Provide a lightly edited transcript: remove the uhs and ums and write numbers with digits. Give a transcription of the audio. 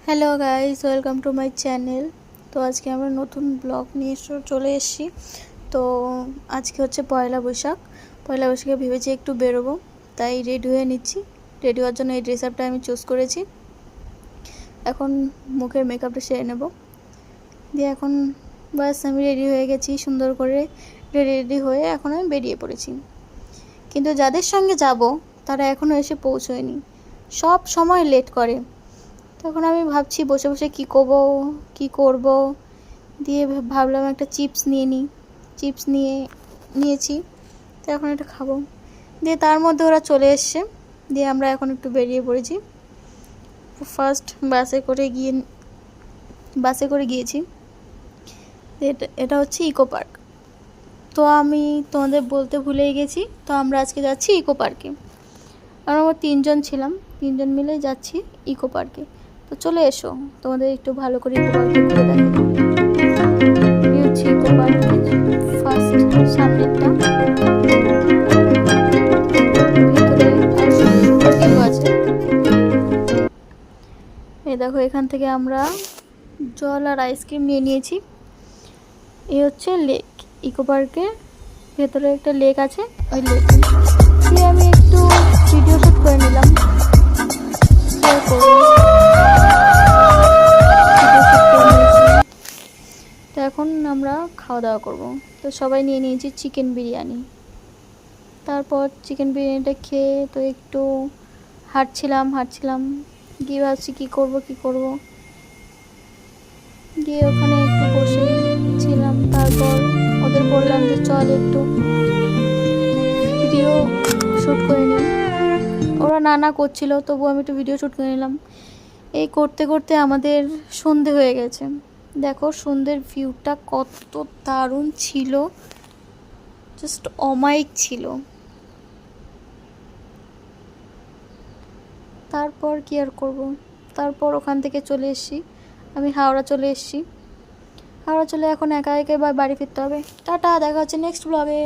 Hello guys, welcome to my channel. তো আজকে আমরা নতুন ব্লগ নিয়ে চলে এসেছি। তো আজকে হচ্ছে পয়লা বৈশাখ। পয়লা বৈশাখে ভেবেছি একটু বেরোবো, তাই রেডি হয়ে নিচ্ছি। রেডি হওয়ার জন্য এই ড্রেস আপটা আমি চুজ করেছি। এখন মুখের মেকআপটা সেরে নেব, দিয়ে এখন বাস আমি রেডি হয়ে গেছি। সুন্দর করে রেডি হয়ে এখন আমি বেরিয়ে পড়েছি। কিন্তু যাদের সঙ্গে যাব তারা এখনও এসে পৌঁছয়নি, সব সময় লেট করে। তখন আমি ভাবছি বসে বসে কী করব, দিয়ে ভাবলাম একটা চিপস নিয়ে নিই। চিপস নিয়েছি, তো এখন এটা খাবো। দিয়ে তার মধ্যে ওরা চলে এসছে, দিয়ে আমরা এখন একটু বেরিয়ে পড়েছি। ফার্স্ট বাসে করে গিয়েছি। এটা হচ্ছে ইকো পার্ক। তো আমি তোমাদের বলতে ভুলেই গেছি, তো আমরা আজকে যাচ্ছি ইকো পার্কে। আমরা 3জন ছিলাম, 3জন মিলে যাচ্ছি ইকো পার্কে। তো চলে এসো, তোমাদের একটু ভালো করে ইকো পার্কে ঘুরে দেখাই। এই হচ্ছে ইকো পার্কের ফার্স্ট সামনেরটা, ভিতরে আছে। এই দেখো, এখান থেকে আমরা জল আর আইসক্রিম নিয়ে নিয়েছি। এই হচ্ছে লেক। ইকো পার্কের ভেতরে একটা লেক আছে, ওই লেকে দিয়ে আমি একটু ভিডিও শ্যুট করে নিলাম। তো এখন আমরা খাওয়া দাওয়া করবো। তো সবাই নিয়ে নিয়েছি চিকেন বিরিয়ানি। তারপর চিকেন বিরিয়ানিটা খেয়ে তো একটু হাঁটছিলাম গিয়ে ভাবছি কী করব। গিয়ে ওখানে একটু বসেছিলাম। তারপর ওদের বললাম যে চল একটু ভিডিও শ্যুট করে নিই। ওরা না করছিল, তবু আমি একটু ভিডিও শ্যুট করে নিলাম। এই করতে করতে আমাদের সন্ধে হয়ে গেছে। দেখো সন্ধ্যের ভিউটা কত দারুণ ছিল, জাস্ট অমায়িক ছিল। তারপর কি আর করব, তারপর ওখান থেকে চলে এসেছি। আমি হাওড়া চলে এখন একা বাড়ি ফিরতে হবে। টাটা, দেখা হচ্ছে নেক্সট ব্লগে।